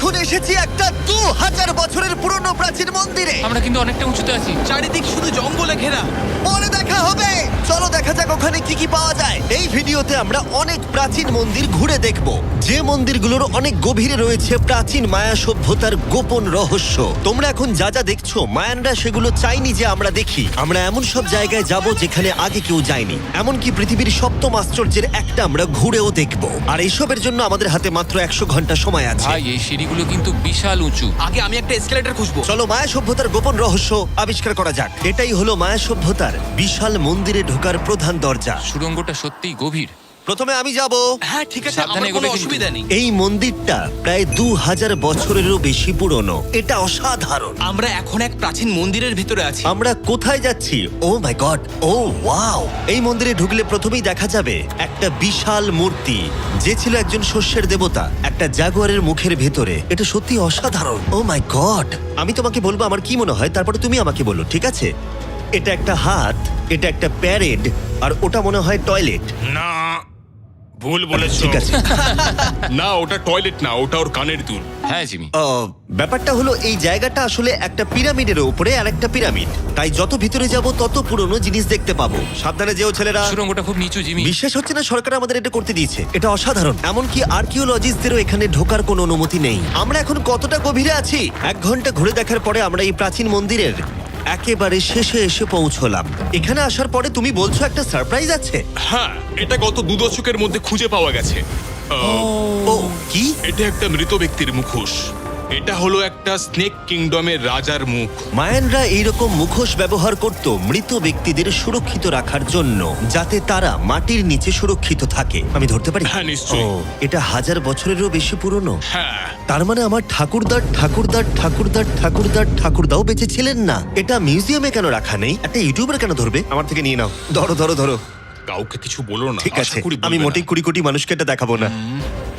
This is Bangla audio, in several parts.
এখন এসেছি একটা 2000 বছরের পুরনো প্রাচীন মন্দিরে। আমরা কিন্তু অনেকটা উঁচুতে আছি। চারিদিক শুধু জঙ্গলে ঘেরা। পরে দেখা হবে। চলো দেখা যাক ওখানে কি কি পাওয়া যায়। এই ভিডিওতে আমরা অনেক প্রাচীন মন্দির ঘুরে দেখব, যে মন্দিরগুলোর অনেক গভীরে রয়েছে প্রাচীন মায়া সভ্যতার গোপন রহস্য। তোমরা এখন যা যা দেখছো, মায়ানরা সেগুলো চাইনি যে আমরা দেখি। আমরা এমন সব জায়গায় যাব যেখানে আগে কেউ যায়নি, এমনকি পৃথিবীর সপ্তম আশ্চর্যের একটা আমরা ঘুরেও দেখব। আর এইসবের জন্য আমাদের হাতে মাত্র 100 ঘন্টা সময় আছে। ভাই এই সিঁড়িগুলো কিন্তু বিশাল উঁচু। আগে আমি একটা এসকেলেটর খুঁজবো। চলো মায়া সভ্যতার গোপন রহস্য আবিষ্কার করা যাক। এটাই হলো মায়া সভ্যতার বিশাল মন্দিরে ঢোকার প্রধান দরজা। সুড়ঙ্গটা সত্যিই গভীর। প্রথমে আমি যাব। হ্যাঁ ঠিক আছে, সাবধানে আমার এগোবে কোনো কিন্তু। অসুবিধা নেই। এই মন্দিরটা প্রায় 2000 বছরেরও বেশি পুরনো। এটা অসাধারণ। আমরা এখন এক প্রাচীন মন্দিরের ভিতরে আছি। আমরা কোথায় যাচ্ছি? ও মাই গড, ও ওয়াও! এই মন্দিরে ঢুকলে প্রথমেই দেখা যাবে একটা বিশাল মূর্তি, যে ছিল একজন শস্যের দেবতা, একটা জাগুয়ারের মুখের ভেতরে। এটা সত্যি অসাধারণ। ও মাই গড! আমি তোমাকে বলবো আমার কি মনে হয়, তারপরে তুমি আমাকে বলো, ঠিক আছে? এটা একটা হাত, এটা একটা প্যারেড, আর ওটা মনে হয় টয়লেট। না, ভুল বলেছো। ঠিক আছে। না, ওটা টয়লেট না, ওটা ওর কানের দুল। হ্যাঁ জিমি। ব্যাপারটা হলো এই জায়গাটা আসলে একটা পিরামিডের উপরে আর একটা পিরামিড, তাই যত ভিতরে যাব তত পুরনো জিনিস দেখতে পাবো। সাবধানে যেও ছেলেরা। সুড়ঙ্গটা খুব নিচু জিমি। বিশ্বাস হচ্ছে না সরকার আমাদের এটা করতে দিয়েছে। এটা অসাধারণ। এমনকি আর্কিওলজিস্টদেরও এখানে ঢোকার কোনো অনুমতি নেই। আমরা এখন কতটা গভীরে আছি? 1 ঘন্টা ঘুরে দেখার পরে আমরা এই প্রাচীন মন্দিরের একেবারে শেষে এসে পৌঁছলাম। এখানে আসার পরে তুমি বলছো একটা সারপ্রাইজ আছে। হ্যাঁ, এটা গত 2 দশকের মধ্যে খুঁজে পাওয়া গেছে। ও কি? এটা একটা মৃত ব্যক্তির মুখোশ। এটা হলো একটা স্নেক কিংডমের রাজার মুখ। মায়ানরা এইরকম মুখোশ ব্যবহার করত মৃত ব্যক্তিদের সুরক্ষিত রাখার জন্য, যাতে তারা মাটির নিচে সুরক্ষিত থাকে। আমি ধরতে পারি? হ্যাঁ, নিশ্চয়ই। ও, এটা 1000 বছরেরও বেশি পুরনো। হ্যাঁ, তার মানে আমার ঠাকুরদাও বেঁচে ছিলেন না। এটা মিউজিয়ামে কেন রাখা নেই? একটা ইউটিউবার কেন ধরবে? আমার থেকে নিয়ে নাও। ধরো ধরো ধরো। কাউকে কিছু বলো না। ঠিক আশা আছে, করি বলবে আমি না। মোটেই 20 কোটি মানুষকে এটা দেখাবো না।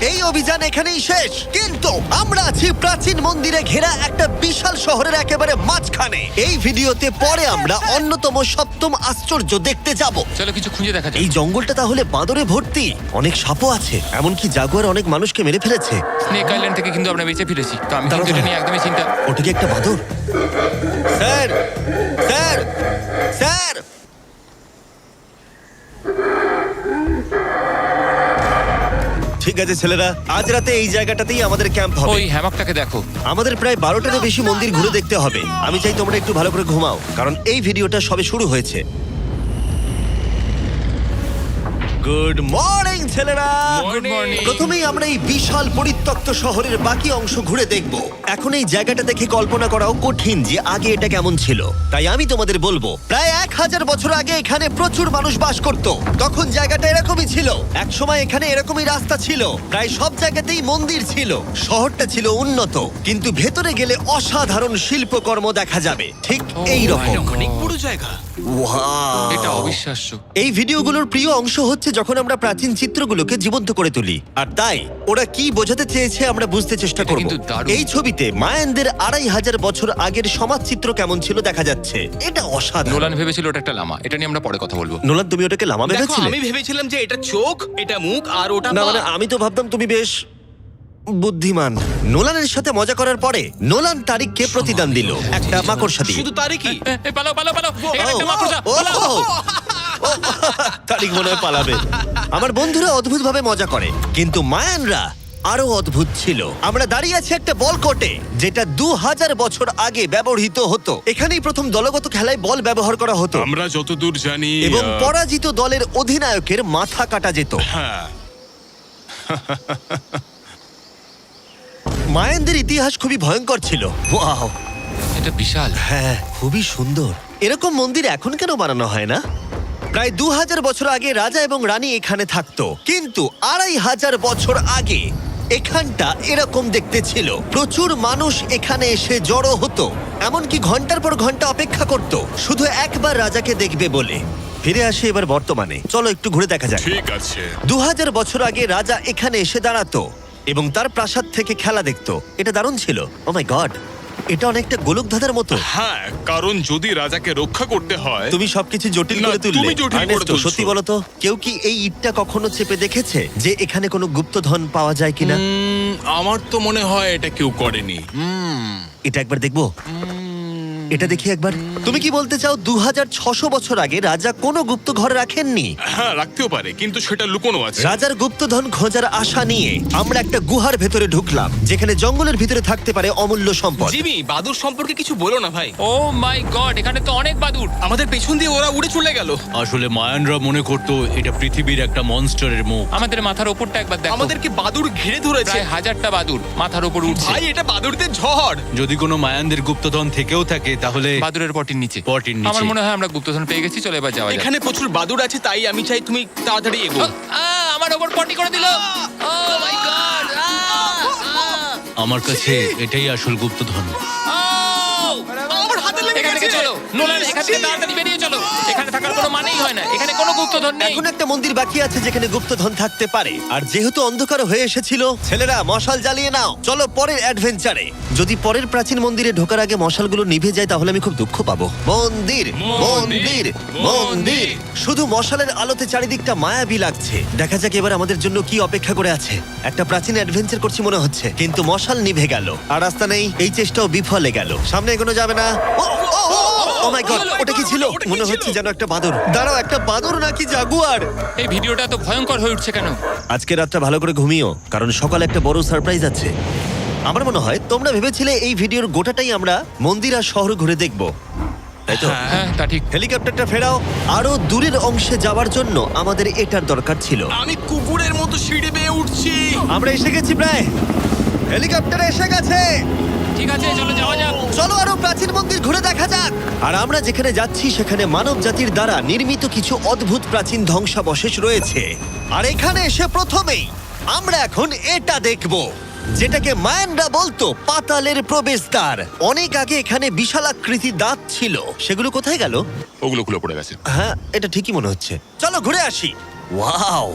এই অভিযান এখানেই শেষ, কিন্তু আমরা আছি প্রাচীন মন্দিরে ঘেরা একটা বিশাল শহরের একেবারে মাঝখানে। এই ভিডিওতে পরে আমরা অন্যতম সপ্তম আশ্চর্য দেখতে যাব। চলো কিছু খুঁজে দেখা যাক। এই জঙ্গলটা তাহলে বাঁদরে ভর্তি। অনেক সাপও আছে, এমনকি জাগুয়ার অনেক মানুষকে মেরে ফেলেছে। স্নেক আইল্যান্ড থেকে কিন্তু আমরা বেঁচে ফিরেছি, তো আমি কিন্তু দাঁড়াও, এটা নিয়ে একদমই চিন্তা। ওটা কি একটা বাঁদর? Sir, sir, sir! ঠিক আছে ছেলেরা, আজ রাতে এই জায়গাটাতেই আমাদের ক্যাম্প হবে। ওই হ্যামাকটাকে দেখো। আমাদের প্রায় 12টারও বেশি মন্দির ঘুরে দেখতে হবে। আমি চাই তোমরা একটু ভালো করে ঘুমাও, কারণ এই ভিডিওটা সবে শুরু হয়েছে। গুড মর্নিং ছেলেরা। Good morning. প্রথমেই আমরা এই বিশাল পরিত্যক্ত শহরের বাকি অংশ ঘুরে দেখব। এখন এই জায়গাটা দেখে কল্পনা করাও কঠিন যে আগে এটা কেমন ছিল। তাই আমি তোমাদের বলবো, প্রায় 1000 বছর আগে এখানে প্রচুর মানুষ বাস করত। তখন জায়গাটা এরকমই ছিল। এক সময় এখানে এরকমই রাস্তা ছিল, প্রায় সব জায়গাতেই মন্দির ছিল। শহরটা ছিল উন্নত, কিন্তু ভেতরে গেলে অসাধারণ শিল্পকর্ম দেখা যাবে, ঠিক এই রকম। অনেক বড় জায়গা। এটা অবিশ্বাস্য। এই ভিডিওগুলোর প্রিয় অংশ হচ্ছে যখন আমরা প্রাচীন চিত্রগুলোকে জীবন্ত করে তুলি, আর তাই ওরা কি বোঝাতে চেয়েছে আমরা বুঝতে চেষ্টা এটা করব। কিন্তু দারুণ। এই ছবিতে মায়ানদের 2500 বছর আগের সমাজ চিত্র কেমন ছিল দেখা যাচ্ছে। এটা অসাধারণ। নোলান ভেবেছিল ওটা একটা লামা। এটা নিয়ে আমরা পরে কথা বলবো। নোলান, তুমি ওটাকে লামা দেখো, ভেবেছিলে? আমি ভেবেছিলাম যে এটা চোখ, এটা মুখ, আর ওটা না পা। মানে আমি তো ভাবতাম তুমি বেশ বুদ্ধিমান। নোলানের সাথে মজা করার পরে নোলান তারিখকে প্রতিদান দিল একটা মাকড়সা দিয়ে। শুধু তারই কি? পালাও পালাও পালাও, এখানে একটা মাকড়সা। ও, পালাও। ও, তারিখ মনে হয় পালাবে। আমার বন্ধুরা অদ্ভুতভাবে মজা করে, কিন্তু মায়ানরা আরো অদ্ভুত ছিল। আমরা দাঁড়িয়ে আছি একটা বল কোর্টে, যেটা 2000 বছর আগে ব্যবহৃত হতো। এখানেই প্রথম দলগত খেলায় বল ব্যবহার করা হতো, আমরা যতদূর জানি এবং পরাজিত দলের অধিনায়কের মাথা কাটা যেত। হ্যাঁ, মায়ানদের ইতিহাস খুবই ভয়ঙ্কর ছিল। ওয়াও, এটা বিশাল। হ্যাঁ, খুবই সুন্দর। এরকম মন্দির এখন কেন বানানো হয় না? প্রায় 2000 বছর আগে রাজা এবং রানী এখানে থাকতো, কিন্তু 2500 বছর আগে এখানটা এরকম দেখতে ছিল। প্রচুর মানুষ এখানে এসে জড়ো হতো, এমনকি ঘন্টার পর ঘন্টা অপেক্ষা করত শুধু একবার রাজাকে দেখবে বলে। ফিরে আসে এবার বর্তমানে, চলো একটু ঘুরে দেখা যাক। ঠিক আছে। 2000 বছর আগে রাজা এখানে এসে দাঁড়াতো এবং তার প্রাসাদ থেকে খেলা দেখতো। এটা দারুণ ছিল। ও মাই গড, এটা অনেকটা গোলকধাঁধার মতো। হ্যাঁ, কারণ যদি রাজাকে রক্ষা করতে হয় তুমি সবকিছু জটিল না, করে তুললে। তুমি জটিল করে আর্নেস্টো, তুলছো। সত্যি বলো তো, কেউ কি এই ইটটা কখনো চেপে দেখেছে যে এখানে কোনো গুপ্তধন পাওয়া যায় কিনা? আমার তো মনে হয় এটা কেউ করেনি। এটা একবার দেখবো। এটা দেখি একবার। তুমি কি বলতে চাও 2600 বছর আগে রাজা কোনো গুপ্ত ঘরে রাখেননি? হ্যাঁ, রাখতেও পারে, কিন্তু সেটা লুকোনো আছে। রাজার গুপ্তধন খোঁজার আশা নিয়ে আমরা একটা গুহার ভেতরে ঢুকলাম, যেখানে জঙ্গলের ভিতরে থাকতে পারে অমূল্য সম্পদ। জিমি, বাদুর সম্পর্কে কিছু বলো না ভাই। ও মাই গড, এখানে তো অনেক বাদুড়। আমাদের পেছন দিয়ে ওরা উড়ে চলে গেল। আসলে মায়ানরা মনে করতো এটা পৃথিবীর একটা মনস্টারের মুখ। আমাদের মাথার ওপরটা একবার দেখো, আমাদেরকে বাদুর ঘিরে ধরেছে। প্রায় 1000টা বাদুড় মাথার ওপর উঠছে। ভাই, এটা বাদুরদের ঝড়। যদি কোনো মায়ানদের গুপ্তধন থেকেও থাকে তাহলে বাদুড়ের পটির নিচে। পটির নিচে। আমার মনে হয় আমরা গুপ্তধন পেয়ে গেছি, চলে এবার যাওয়া যাক। এখানে প্রচুর বাদুর আছে, তাই আমি চাই তুমি তাড়াতাড়ি এগো। আমার ওপর পটি করে দিল। ও মাই গড। আমার কাছে এটাই আসল গুপ্তধন। আমার হাতে লেগে এখান থেকে গেছে। চলো নোলান, এখান থেকে তাড়াতাড়ি বেরিয়ে চলো। এখানে থাকার কোনো মানেই হয় না, এখানে কোনো গুপ্তধন নেই। এখন একটা মন্দির বাকি আছে যেখানে গুপ্তধন থাকতে পারে, আর যেহেতু অন্ধকার হয়ে এসেছিল, ছেলেরা মশাল জ্বালিয়ে নাও। চলো পরের অ্যাডভেঞ্চারে। যদি পরের প্রাচীন মন্দিরে ঢোকার আগে মশালগুলো নিভে যায় তাহলে আমি খুব দুঃখ পাবো। মন্দির, মন্দির, মন্দির। শুধু মশালের আলোতে চারিদিকটা মায়াবী লাগছে। দেখা যাক এবার আমাদের জন্য কি অপেক্ষা করে আছে। একটা প্রাচীন অ্যাডভেঞ্চার করছি মনে হচ্ছে, কিন্তু মশাল নিভে গেল আর রাস্তা নেই। এই চেষ্টাও বিফলে গেল। সামনে এগোনো যাবে না। ও মাই গড, ওটা কি ছিল? মনে হচ্ছে যেন একটা বাদর। দাঁড়াও, একটা বাদর নাকি জাগুয়ার? এই ভিডিওটা তো ভয়ঙ্কর হয়ে উঠছে কেন? আজকে রাতটা ভালো করে ঘুমিও, কারণ সকালে একটা বড় সারপ্রাইজ আছে। আমার মনে হয় তোমরা ভেবেছিলে এই ভিডিওর গোটাটাই আমরা মন্দির আর শহর ঘুরে দেখব, তাই তো? হ্যাঁ, তা ঠিক। হেলিকপ্টারটা ফেরাও। আরো দূরের অংশে যাওয়ার জন্য আমাদের এটার দরকার ছিল। আমি কুকুরের মতো সিঁড়ি বেয়ে উঠছি। আমরা এসে গেছি প্রায়। হেলিকপ্টার এসে গেছে। ঠিক আছে, চলো যাওয়া যাক। চলো আরো প্রাচীন মন্দির ঘুরে দেখা যাক। আর আমরা যেখানে যাচ্ছি সেখানে মানব জাতির দ্বারা নির্মিত কিছু অদ্ভুত প্রাচীন ধ্বংসাবশেষ রয়েছে। আর এখানে এসে প্রথমেই আমরা এখন এটা দেখব, যেটাকে মায়ানরা বলতো পাতালের প্রবেশদ্বার। অনেক আগে এখানে বিশালাকৃতির দাঁত ছিল, সেগুলো কোথায় গেল? ওগুলো খুলে পড়ে গেছে। হ্যাঁ, এটা ঠিকই মনে হচ্ছে। চলো ঘুরে আসি। ওয়াও,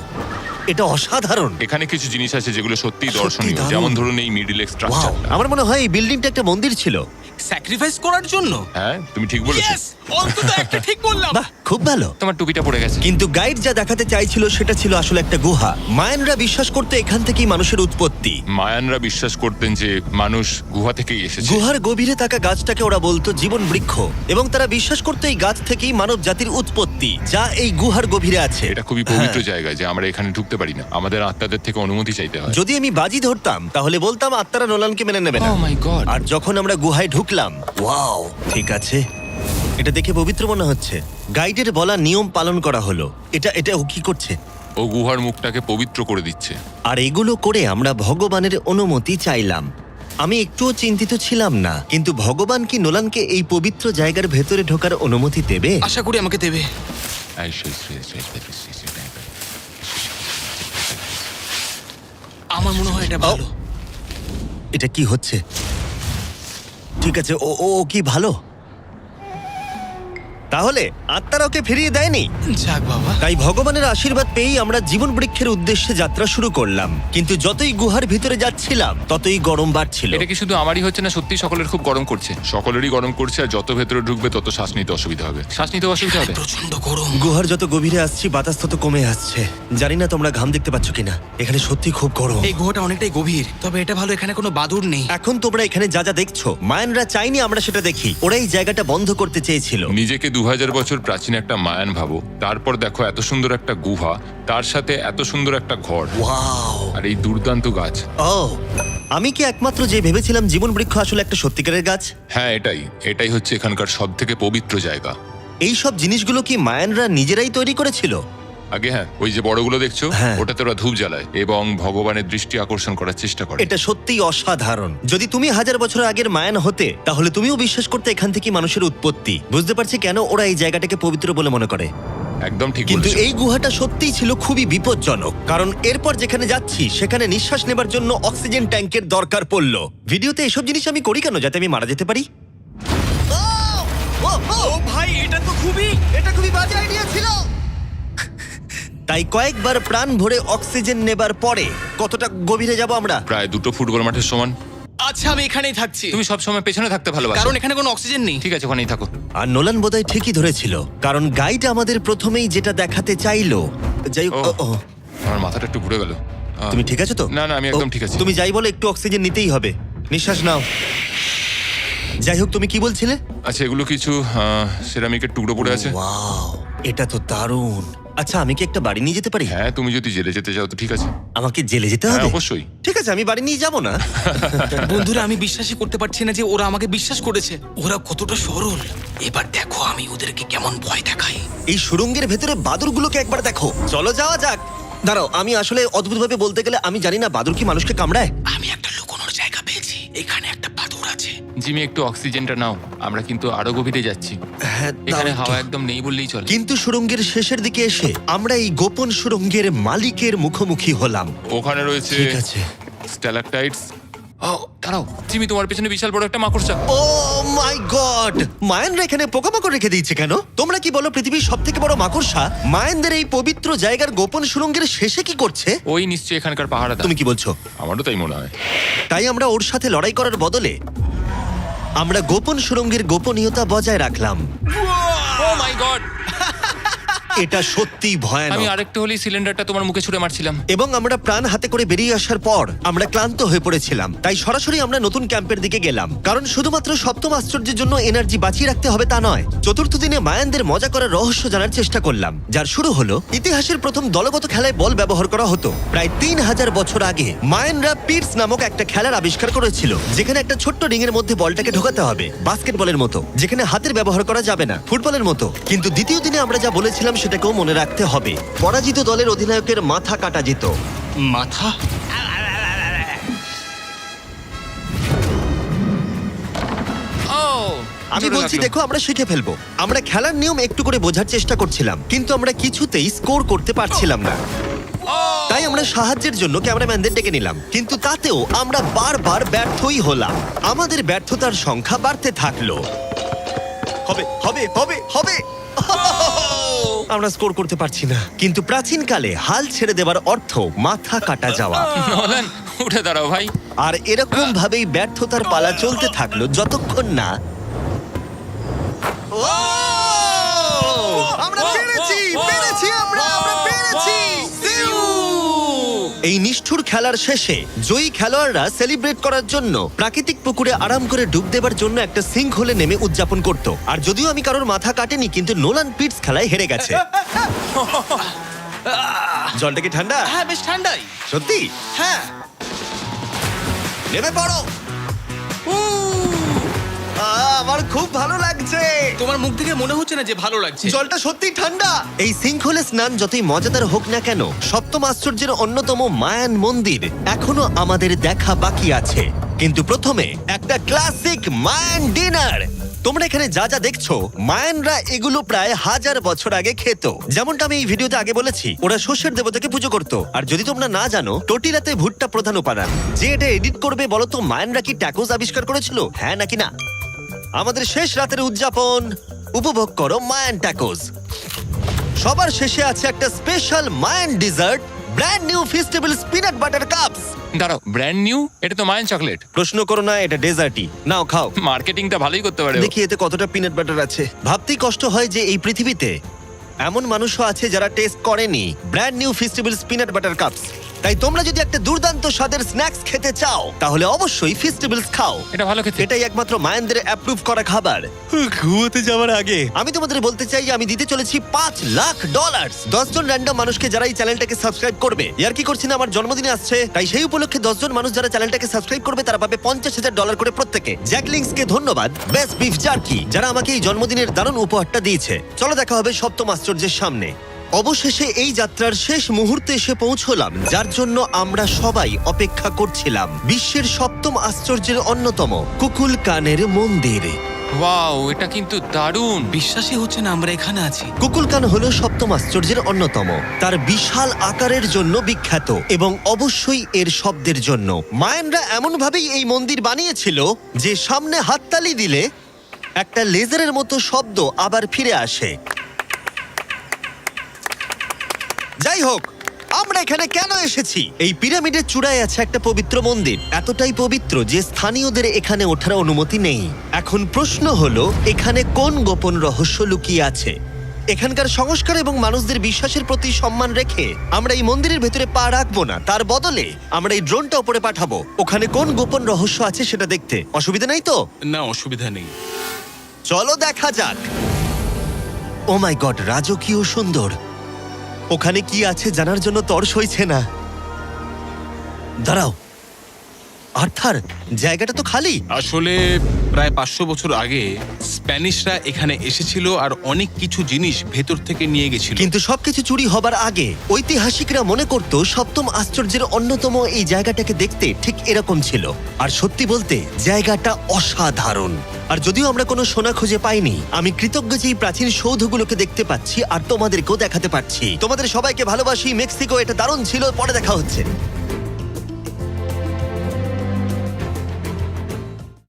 এটা অসাধারণ। এখানে কিছু জিনিস আছে যেগুলো সত্যিই সত্যি দর্শনীয়, দারুণ। যেমন ধরুন এই মিডল ওয়াও, স্ট্রাকচারটা। আমার মনে হয় এই বিল্ডিংটা একটা মন্দির ছিল। স্যাক্রিফাইস করার জন্য। হ্যাঁ, তুমি ঠিক বলেছো। Yes! অন্তত একটা ঠিক বললাম। বাহ, খুব ভালো। তোমার টুপিটা পড়ে গেছে। কিন্তু গাইড যা দেখাতে চাইছিল সেটা ছিল আসলে একটা গুহা। মায়ানরা বিশ্বাস করতে এখান থেকেই মানুষের উৎপত্তি। মায়ানরা বিশ্বাস করতেন যে মানুষ গুহা থেকেই এসেছে। গুহার গভীরে থাকা গাছটাকে ওরা বলতো জীবন বৃক্ষ, এবং তারা বিশ্বাস করতো এই গাছ থেকেই মানব জাতির উৎপত্তি, যা এই গুহার গভীরে আছে। এটা খুবই পবিত্র হ্যাঁ। জায়গা যে আমরা এখানে ঢুকতে পারি না, আমাদের আত্মাদের থেকে অনুমতি চাইতে হয়। যদি আমি বাজি ধরতাম তাহলে বলতাম আত্মারা নোলানকে মেনে নেবে না। ও মাই গড। আর যখন আমরা গুহায় ঢুকলাম, ওয়াও, ঠিক আছে, এটা দেখে পবিত্র মনে হচ্ছে। গাইডের বলা নিয়ম পালন করা হলো। এটা ও কি করছে? ও গুহার মুখটাকে পবিত্র করে দিচ্ছে। আর এগুলো করে আমরা ভগবানের অনুমতি চাইলাম। আমি একটুও চিন্তিত ছিলাম না, কিন্তু ভগবান কি নোলানকে এই পবিত্র জায়গার ভেতরে ঢোকার অনুমতি দেবে? আশা করি আমাকে দেবে। আমার মনে হয় এটা ভালো। এটা কি হচ্ছে? ঠিক আছে, ও ও ও কি ভালো? তাহলে আত্মারা ওকে ফিরিয়ে দেয়নি। যাক বাবা। তাই ভগবানের আশীর্বাদ পেয়েই আমরা জীবন বৃক্ষের উদ্দেশ্যে যাত্রা শুরু করলাম। কিন্তু যতই গুহার ভিতরে যাচ্ছিলাম ততই গরম বাড়ছিল। এটা কি শুধু আমারই হচ্ছে না, সত্যি সকলের খুব গরম করছে? সকলেরই গরম করছে, আর যত ভেতরে ঢুকবে তত শ্বাস নিতে অসুবিধা হবে। শ্বাস নিতে অসুবিধা হবে। প্রচন্ড গরম। গুহার যত গভীরে আসছি বাতাস তত কমে আসছে। জানি না তোমরা ঘাম দেখতে পাচ্ছ কিনা, এখানে সত্যি খুব গরম। এই গুহাটা অনেকটাই গভীর, তবে এটা ভালো এখানে কোনো বাদুর নেই। এখন তোমরা এখানে যা যা দেখছো, মায়ানরা চাইনি আমরা সেটা দেখি। ওরা এই জায়গাটা বন্ধ করতে চেয়েছিল। নিজেকে 2000 বছর প্রাচীন একটা মায়ান ভাবো, তারপর দেখো এত সুন্দর একটা গুহা, তার সাথে এত সুন্দর একটা ঘর, ওয়াও, আর এই দুর্দান্ত গাছ। ও, আমি কি একমাত্র যে ভেবেছিলাম জীবন বৃক্ষ আসলে একটা সত্যিকারের গাছ? হ্যাঁ, এটাই হচ্ছে এখানকার সব থেকে পবিত্র জায়গা। এই সব জিনিসগুলো কি মায়ানরা নিজেরাই তৈরি করেছিল? আগে হ্যাঁ, ওই যে বড়গুলো দেখছো, হ্যাঁ। ওটাতে ওরা ধূপ জ্বালায় এবং ভগবানের দৃষ্টি আকর্ষণ করার চেষ্টা করে। এটা সত্যিই অসাধারণ। যদি তুমি 1000 বছর আগের মায়ান হতে তাহলে তুমিও বিশ্বাস করতে এখান থেকে মানুষের উৎপত্তি। বুঝতে পারছি কেন ওরা এই জায়গাটাকে পবিত্র বলে মনে করে। একদম ঠিক কিন্তু বলেছো। এই গুহাটা সত্যিই ছিল খুবই বিপজ্জনক, কারণ এরপর যেখানে যাচ্ছি সেখানে নিঃশ্বাস নেবার জন্য অক্সিজেন ট্যাঙ্কের দরকার পড়লো। ভিডিওতে এসব জিনিস আমি করি কেন? যাতে আমি মারা যেতে পারি? ও ভাই, এটা তো এটা খুবই বাজে আইডিয়া ছিল। তাই কয়েকবার প্রাণ ভরে অক্সিজেন নেবার পরে কতটা গভীরে যাব আমরা? প্রায় 2 ফুটবল মাঠের সমান। আচ্ছা আমি এখানেই থাকছি তুমি সব সময় পেছনে থাকতে ভালোবাসো। কারণ এখানে কোনো অক্সিজেন নেই। ঠিক আছে, ওখানেই থাকো। আর নোলান বোধহয় ঠিকই ধরেছিল, কারণ গাইড আমাদের প্রথমেই যেটা দেখাতে চাইলো। যাই হোক, ও। ও, আমার মাথাটা একটু ঘুরে গেল। তুমি ঠিক আছো তো? না, না, আমি একদম ঠিক আছি। তুমি যাই বলো, একটু অক্সিজেন নিতেই হবে। নিঃশ্বাস নাও। যাই হোক, তুমি কি বলছিলে? আচ্ছা, এগুলো কিছু সেরামিকের টুকরো পড়ে আছে। ওয়াও, এটা তো দারুণ। আচ্ছা, আমি কি একটা বাড়ি নিয়ে যেতে পারি? হ্যাঁ, তুমি যদি জেলে যেতে চাও তো ঠিক আছে। আমাকে জেলে যেতে হ্যাঁ, হবে? অবশ্যই। ঠিক আছে, আমি বাড়ি নিয়ে যাব না। বন্ধুরা আমি বিশ্বাসই করতে পারছি না যে ওরা আমাকে বিশ্বাস করেছে। ওরা কতটা সরল। এবার দেখো আমি ওদেরকে কেমন ভয় দেখাই। এই সুড়ঙ্গের ভেতরে বাদুরগুলোকে একবার দেখো। চলো যাওয়া যাক। দাঁড়াও, আমি আসলে অদ্ভুতভাবে বলতে গেলে আমি জানি না বাদুর কি মানুষকে কামড়ায়। আমি একটা লুকোনোর জায়গা পেয়েছি। এখানে একটা বাদুড় আছে। জিমি, একটু অক্সিজেনটা নাও। আমরা কিন্তু আরো গভীরে যাচ্ছি। হ্যাঁ, এখানে দাও হাওয়া একটু। একদম নেই বললেই চলে। কিন্তু সুড়ঙ্গের শেষের দিকে এসে আমরা এই গোপন সুড়ঙ্গের মালিকের মুখোমুখি হলাম। ওখানে রয়েছে ঠিক আছে। স্ট্যালাকটাইটস। ও, দাঁড়াও জিমি, তোমার পেছনে বিশাল বড় একটা মাকড়সা। ও মাই গড! মায়ানরা এখানে পোকামাকড় রেখে দিয়েছে কেন? তোমরা কি বলো, পৃথিবীর সবথেকে বড় মাকড়সা মায়ানদের এই পবিত্র জায়গার গোপন সুড়ঙ্গের শেষে কি করছে? ওই নিশ্চয়ই এখানকার পাহাড়া। তুমি কি বলছো? আমারও তাই মনে হয়। তাই আমরা ওর সাথে লড়াই করার বদলে আমরা গোপন সুড়ঙ্গের গোপনীয়তা বজায় রাখলাম। ও মাই গড! এটা সত্যি আমি ভয়ানক। আরেকটু হলেই সিলিন্ডারটা তোমার মুখে ছুঁড়ে মারছিলাম। এবং আমরা প্রাণ হাতে করে বেরিয়ে আসার পর আমরা ক্লান্ত হয়ে পড়েছিলাম, তাই সরাসরি আমরা নতুন ক্যাম্পের দিকে গেলাম। কারণ শুধুমাত্র সপ্তম আশ্চর্যের জন্য এনার্জি বাঁচিয়ে রাখতে হবে তা নয়। চতুর্থ দিনে মায়ানদের মজা করার রহস্য জানার চেষ্টা করলাম, যার শুরু হলো ইতিহাসের প্রথম দলগত খেলায় বল ব্যবহার করা হতো। প্রায় 3000 বছর আগে মায়ানরা পিটস নামক একটা খেলার আবিষ্কার করেছিল, যেখানে একটা ছোট্ট রিং এর মধ্যে বলটাকে ঢোকাতে হবে, বাস্কেটবলের মতো, যেখানে হাতের ব্যবহার করা যাবে না, ফুটবলের মতো। কিন্তু দ্বিতীয় দিনে আমরা যা বলেছিলাম সেটাকেও মনে রাখতে হবে। পরাজিত দলের অধিনায়কের মাথা কাটা যেত। মাথা? ও, আমি জোরে বলছি লাগলো। দেখো, আমরা শিখে ফেলবো। আমরা খেলার নিয়ম একটু করে বোঝার চেষ্টা করছিলাম, কিন্তু আমরা কিছুতেই স্কোর করতে পারছিলাম না। তাই আমরা সাহায্যের জন্য ক্যামেরাম্যানদের ডেকে নিলাম, কিন্তু তাতেও আমরা বারবার ব্যর্থই হলাম। আমাদের ব্যর্থতার সংখ্যা বাড়তে থাকলো। হবে হবে হবে হবে আমরা স্কোর করতে পারছি না। কিন্তু প্রাচীনকালে হাল ছেড়ে দেওয়ার অর্থ মাথা কাটা যাওয়া। নোলান, উঠে দাঁড়াও ভাই। আর এরকম ভাবেই ব্যর্থতার পালা চলতে থাকলো যতক্ষণ না আমরা পেরেছি, পেরেছি, আমরা পেরেছি। এই নিষ্ঠুর খেলার শেষে জয়ী খেলোয়াড়রা সেলিব্রেট করার জন্য প্রাকৃতিক পুকুরে আরাম করে ডুব দেবার জন্য একটা সিঙ্কহোলে নেমে উদযাপন করত। আর যদিও আমি কারোর মাথা কাটেনি, কিন্তু নোলান পিটস খেলায় হেরে গেছে। জলটা কি ঠান্ডা? হ্যাঁ বেশ ঠান্ডাই। সত্যি? হ্যাঁ। নেমে পড়ো। আমার খুব ভালো লাগছে। তোমার মুখ থেকে মনে হচ্ছে না যে ভালো লাগছে। জলটা সত্যি ঠান্ডা। এই সিঙ্কহোলে স্নান যতই মজাদার হোক না কেন, সপ্তম আশ্চর্যের অন্যতম মায়ান মন্দির এখনো আমাদের দেখা বাকি আছে। কিন্তু প্রথমে একটা ক্লাসিক মায়ান ডিনার। তোমরা এখানে যা যা দেখছো, মায়ানরা এগুলো প্রায় 1000 বছর আগে খেত। যেমনটা আমি এই ভিডিওতে আগে বলেছি, ওরা শস্যের দেবতাকে পুজো করত। আর যদি তোমরা না জানো, টোটিলাতে ভুট্টা প্রধান উপাদান। যে এটা এডিট করবে বলো তো, মায়ানরা কি ট্যাকোস আবিষ্কার করেছিল, হ্যাঁ নাকি না? আমাদের শেষ রাতের উদযাপন উপভোগ করো মায়ান ট্যাকোস। সবার শেষে আছে একটা special Mayan dessert, brand new festivals peanut butter cups. দাঁড়াও, ব্র্যান্ড নিউ? এটা তো মায়ান চকলেট। প্রশ্ন করো না, এটা ডেজার্টই। নাও খাও। মার্কেটিংটা ভালোই করতে পারে ও। দেখি এতে কতটা পিনাট বাটার আছে। ভাবতেই কষ্ট হয় যে এই পৃথিবীতে এমন মানুষও আছে যারা টেস্ট করেনি brand new festivals peanut butter cups. তাই তোমরা যদি একটা দুর্দান্ত স্বাদের স্ন্যাক্স খেতে চাও, তাহলে অবশ্যই ফেস্টিভ্যালস খাও। এটা ভালো খেতে। এটাই একমাত্র মায়ানদের অ্যাপ্রুভ করা খাবার। ঘুমোতে যাওয়ার আগে আমি তোমাদের বলতে চাই যে আমি দিতে চলেছি $5 লাখ। 10 জন র্যান্ডম মানুষকে যারা এই চ্যানেলটাকে সাবস্ক্রাইব করবে। ইয়ার কি করছি না, আমার জন্মদিনে আসছে, তাই সেই উপলক্ষে 10 জন মানুষ যারা চ্যানেলটাকে সাবস্ক্রাইব করবে তারা পাবে $50,000 করে প্রত্যেকে। জ্যাকলিংসকে ধন্যবাদ, বেস্ট বিফ জার্কি, যারা আমাকে এই জন্মদিনের দারুণ উপহারটা দিয়েছে। চলো দেখা হবে সপ্তম আশ্চর্যের সামনে। অবশেষে এই যাত্রার শেষ মুহূর্তে এসে পৌঁছলাম, যার জন্য আমরা সবাই অপেক্ষা করছিলাম। বিশ্বের সপ্তম আশ্চর্যের অন্যতম কুকুলকানের মন্দির। ওয়াও, এটা কিন্তু দারুণ। বিশ্বাসই হচ্ছে না আমরা এখানে আছি। কুকুলকান হলো সপ্তম আশ্চর্যের অন্যতম। তার বিশাল আকারের জন্য বিখ্যাত এবং অবশ্যই এর শব্দের জন্য। মায়ানরা এমন ভাবেই এই মন্দির বানিয়েছিল যে সামনে হাততালি দিলে একটা লেজারের মতো শব্দ আবার ফিরে আসে। যাই হোক, আমরা আমরা এখানে কেন এসেছি? এই পিরামিডের চূড়ায় আছে একটা পবিত্র মন্দির, এতটাই পবিত্র যে স্থানীয়দের এখানে ওঠার অনুমতি নেই। এখন প্রশ্ন হলো, এখানে কোন গোপন রহস্য লুকিয়ে আছে? এখানকার সংস্কার এবং মানুষদের বিশ্বাসের প্রতি সম্মান রেখে আমরা এই মন্দিরের ভেতরে পা রাখবো না, তার বদলে আমরা এই ড্রোনটা উপরে পাঠাবো ওখানে কোন গোপন রহস্য আছে সেটা দেখতে। অসুবিধা নাই তো? না, অসুবিধা নেই। চলো দেখা যাক। ও মাই গড, রাজকীয় সুন্দর। ওখানে কি আছে জানার জন্য তর সইছে না। দাঁড়াও, আর্থার, জায়গাটা তো খালি। আসলে প্রায় 500 বছর আগে স্প্যানিশরা এখানে এসেছিল আর অনেক কিছু জিনিস ভেতর থেকে নিয়ে গেছিল। কিন্তু সবকিছু চুরি হবার আগে ঐতিহাসিকরা মনে করত সপ্তম আশ্চর্যের অন্যতম এই জায়গাটাকে দেখতে ঠিক এরকম ছিল। আর সত্যি বলতে জায়গাটা অসাধারণ। আর যদিও আমরা কোনো সোনা খুঁজে পাইনি, আমি কৃতজ্ঞ যে এই প্রাচীন সৌধগুলোকে দেখতে পাচ্ছি আর তোমাদেরকেও দেখাতে পারছি। তোমাদের সবাইকে ভালোবাসি। মেক্সিকো, এটা দারুণ ছিল। পরে দেখা হচ্ছে।